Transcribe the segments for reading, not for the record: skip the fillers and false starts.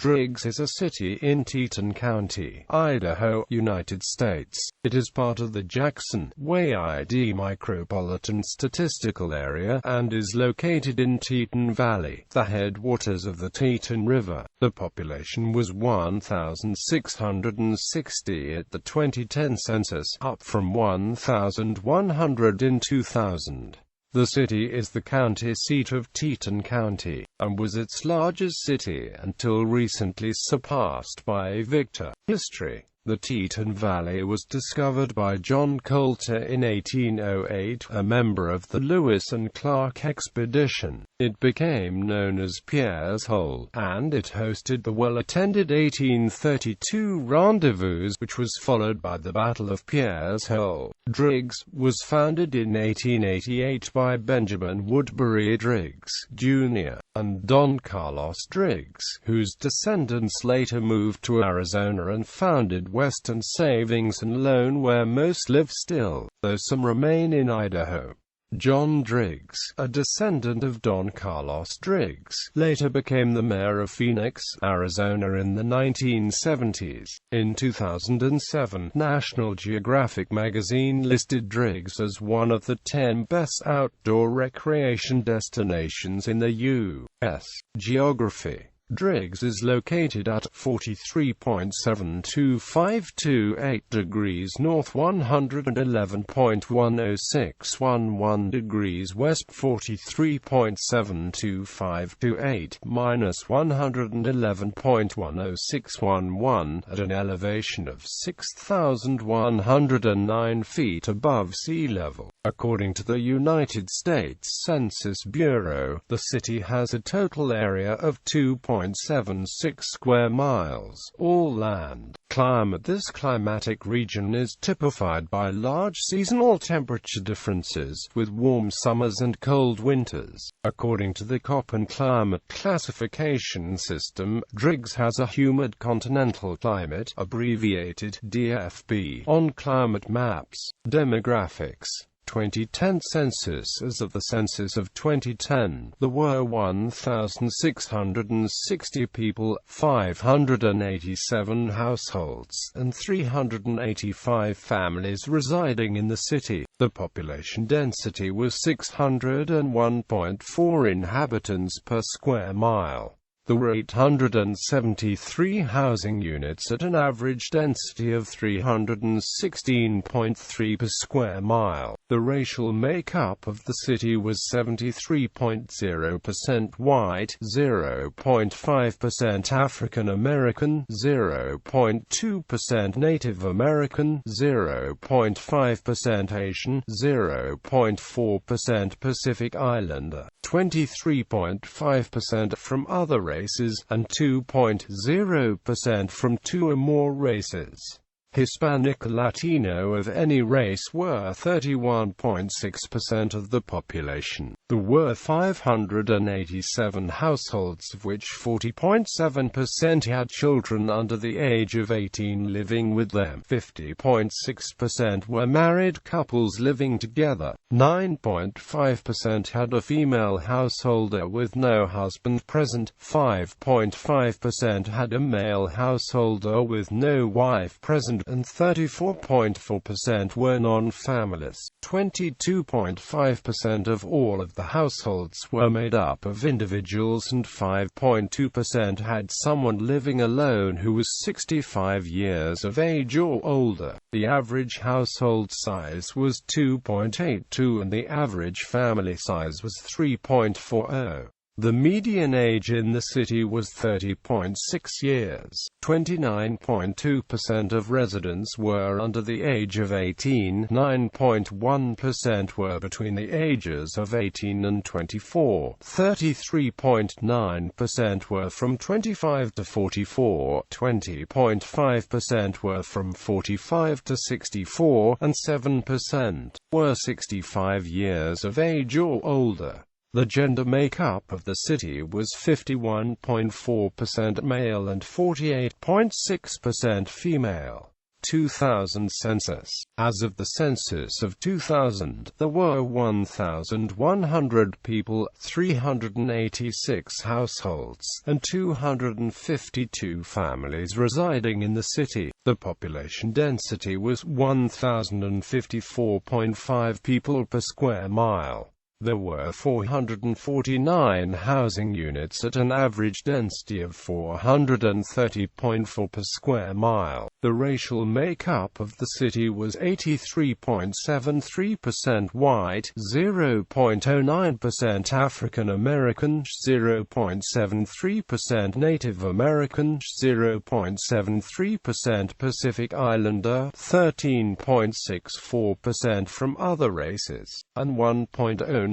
Driggs is a city in Teton County, Idaho, United States. It is part of the Jackson-Wade Micropolitan Statistical Area, and is located in Teton Valley, the headwaters of the Teton River. The population was 1,660 at the 2010 census, up from 1,100 in 2000. The city is the county seat of Teton County, and was its largest city until recently surpassed by Victor. History. The Teton Valley was discovered by John Coulter in 1808, a member of the Lewis and Clark expedition. It became known as Pierre's Hole, and it hosted the well-attended 1832 rendezvous, which was followed by the Battle of Pierre's Hole. Driggs was founded in 1888 by Benjamin Woodbury Driggs, Jr., and Don Carlos Driggs, whose descendants later moved to Arizona and founded Western Savings and Loan, where most live still, though some remain in Idaho. John Driggs, a descendant of Don Carlos Driggs, later became the mayor of Phoenix, Arizona in the 1970s. In 2007, National Geographic magazine listed Driggs as one of the 10 best outdoor recreation destinations in the U.S. Geography. Driggs is located at 43.72528 degrees north, 111.10611 degrees west, 43.72528 minus 111.10611, at an elevation of 6,109 feet above sea level. According to the United States Census Bureau, the city has a total area of 2.76 square miles, all land. Climate. This climatic region is typified by large seasonal temperature differences, with warm summers and cold winters. According to the Köppen climate classification system, Driggs has a humid continental climate, abbreviated DFB, on climate maps. Demographics. 2010 census. As of the census of 2010, there were 1,660 people, 587 households, and 385 families residing in the city. The population density was 601.4 inhabitants per square mile. There were 873 housing units at an average density of 316.3 per square mile. The racial makeup of the city was 73.0% white, 0.5% African American, 0.2% Native American, 0.5% Asian, 0.4% Pacific Islander, 23.5% from other races, and 2.0% from two or more races. Hispanic or Latino of any race were 31.6% of the population. There were 587 households, of which 40.7% had children under the age of 18 living with them. 50.6% were married couples living together. 9.5% had a female householder with no husband present. 5.5% had a male householder with no wife present, and 34.4% were non-families. 22.5% of all of the households were made up of individuals, and 5.2% had someone living alone who was 65 years of age or older. The average household size was 2.82 and the average family size was 3.40. The median age in the city was 30.6 years. 29.2% of residents were under the age of 18. 9.1% were between the ages of 18 and 24. 33.9% were from 25 to 44. 20.5% were from 45 to 64, and 7% were 65 years of age or older. The gender makeup of the city was 51.4% male and 48.6% female. 2000 census. As of the census of 2000, there were 1,100 people, 386 households, and 252 families residing in the city. The population density was 1,054.5 people per square mile. There were 449 housing units at an average density of 430.4 per square mile. The racial makeup of the city was 83.73% white, 0.09% African American, 0.73% Native American, 0.73% Pacific Islander, 13.64% from other races, and 1.09%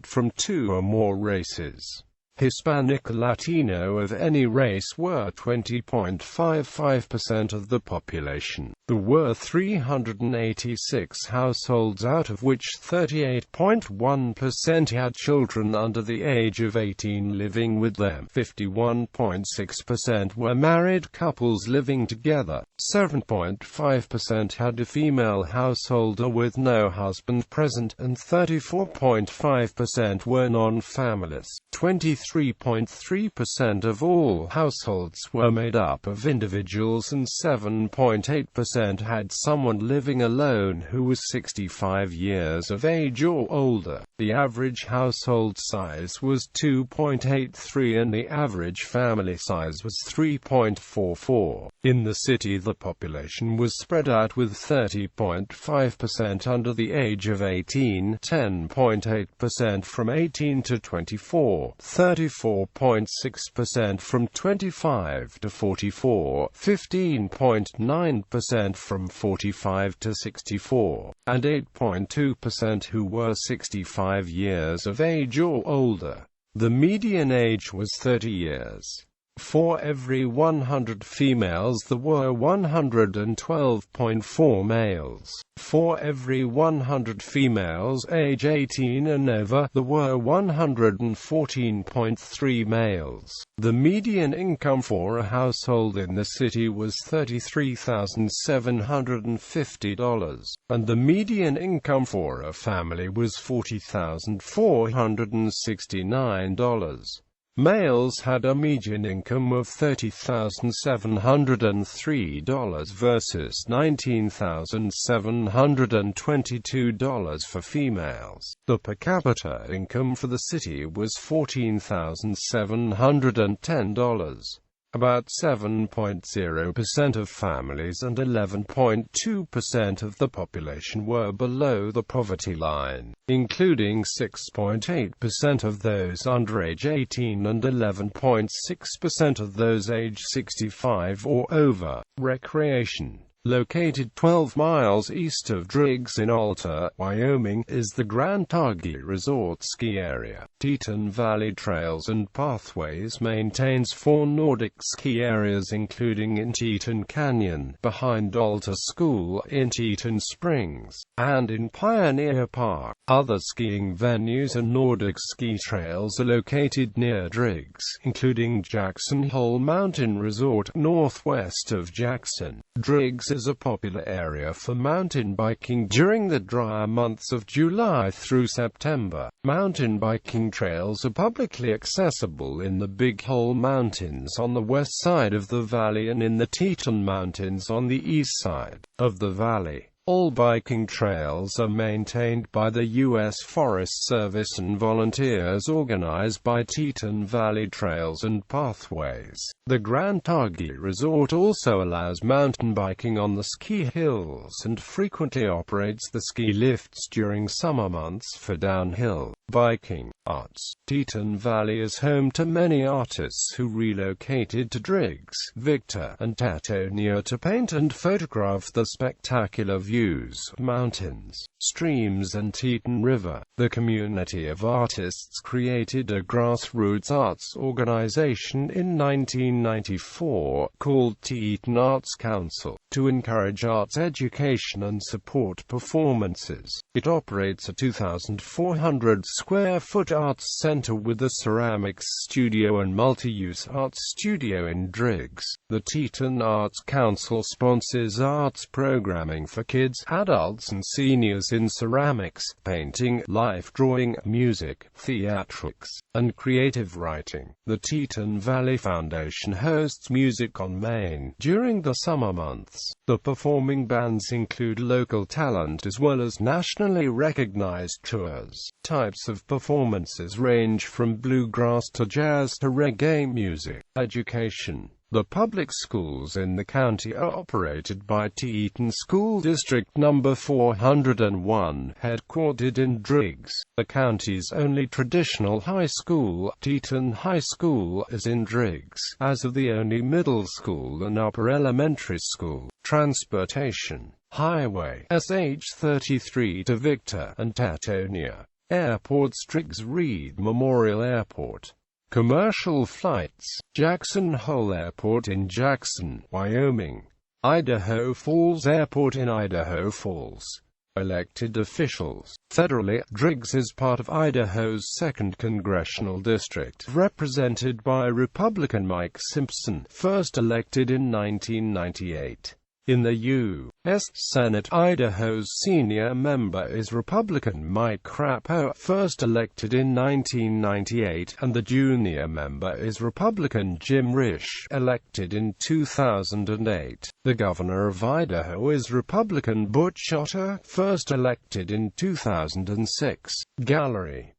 from two or more races. Hispanic or Latino of any race were 20.55% of the population. There were 386 households, out of which 38.1% had children under the age of 18 living with them. 51.6% were married couples living together. 7.5% had a female householder with no husband present, and 34.5% were non-families. 23.3% of all households were made up of individuals, and 7.8% had someone living alone who was 65 years of age or older. The average household size was 2.83 and the average family size was 3.44. In the city, the population was spread out with 30.5% under the age of 18, 10.8% from 18 to 24, 34.6% from 25 to 44, 15.9% from 45 to 64, and 8.2% who were 65 years of age or older. The median age was 30 years. For every 100 females there were 112.4 males. For every 100 females age 18 and over, there were 114.3 males. The median income for a household in the city was $33,750, and the median income for a family was $40,469. Males had a median income of $30,703 versus $19,722 for females. The per capita income for the city was $14,710. About 7.0% of families and 11.2% of the population were below the poverty line, including 6.8% of those under age 18 and 11.6% of those age 65 or over. Recreation. Located 12 miles east of Driggs in Alta, Wyoming, is the Grand Targhee Resort ski area. Teton Valley Trails and Pathways maintains 4 Nordic ski areas, including in Teton Canyon, behind Alta School, in Teton Springs, and in Pioneer Park. Other skiing venues and Nordic ski trails are located near Driggs, including Jackson Hole Mountain Resort, northwest of Jackson. Driggs is a popular area for mountain biking during the drier months of July through September. Mountain biking trails are publicly accessible in the Big Hole Mountains on the west side of the valley and in the Teton Mountains on the east side of the valley. All biking trails are maintained by the U.S. Forest Service and volunteers organized by Teton Valley Trails and Pathways. The Grand Targhee Resort also allows mountain biking on the ski hills and frequently operates the ski lifts during summer months for downhill biking. Arts. Teton Valley is home to many artists who relocated to Driggs, Victor, and Tatonia to paint and photograph the spectacular view bayous, mountains, streams and Teton River. The community of artists created a grassroots arts organization in 1994, called Teton Arts Council, to encourage arts education and support performances. It operates a 2,400 square foot arts center with a ceramics studio and multi-use arts studio in Driggs. The Teton Arts Council sponsors arts programming for kids, adults and seniors in ceramics, painting, life drawing, music, theatrics, and creative writing. The Teton Valley Foundation hosts Music on Main during the summer months. The performing bands include local talent as well as nationally recognized tours. Types of performances range from bluegrass to jazz to reggae music. Education. The public schools in the county are operated by Teton School District No. 401, headquartered in Driggs. The county's only traditional high school, Teton High School, is in Driggs, as are the only middle school and upper elementary school. Transportation. Highway SH-33 to Victor and Tatonia. Airports: Driggs Reed Memorial Airport. Commercial flights: Jackson Hole Airport in Jackson, Wyoming. Idaho Falls Airport in Idaho Falls. Elected officials. Federally, Driggs is part of Idaho's 2nd Congressional District, represented by Republican Mike Simpson, first elected in 1998. In the U.S. Senate, Idaho's senior member is Republican Mike Crapo, first elected in 1998, and the junior member is Republican Jim Risch, elected in 2008. The governor of Idaho is Republican Butch Otter, first elected in 2006. Gallery.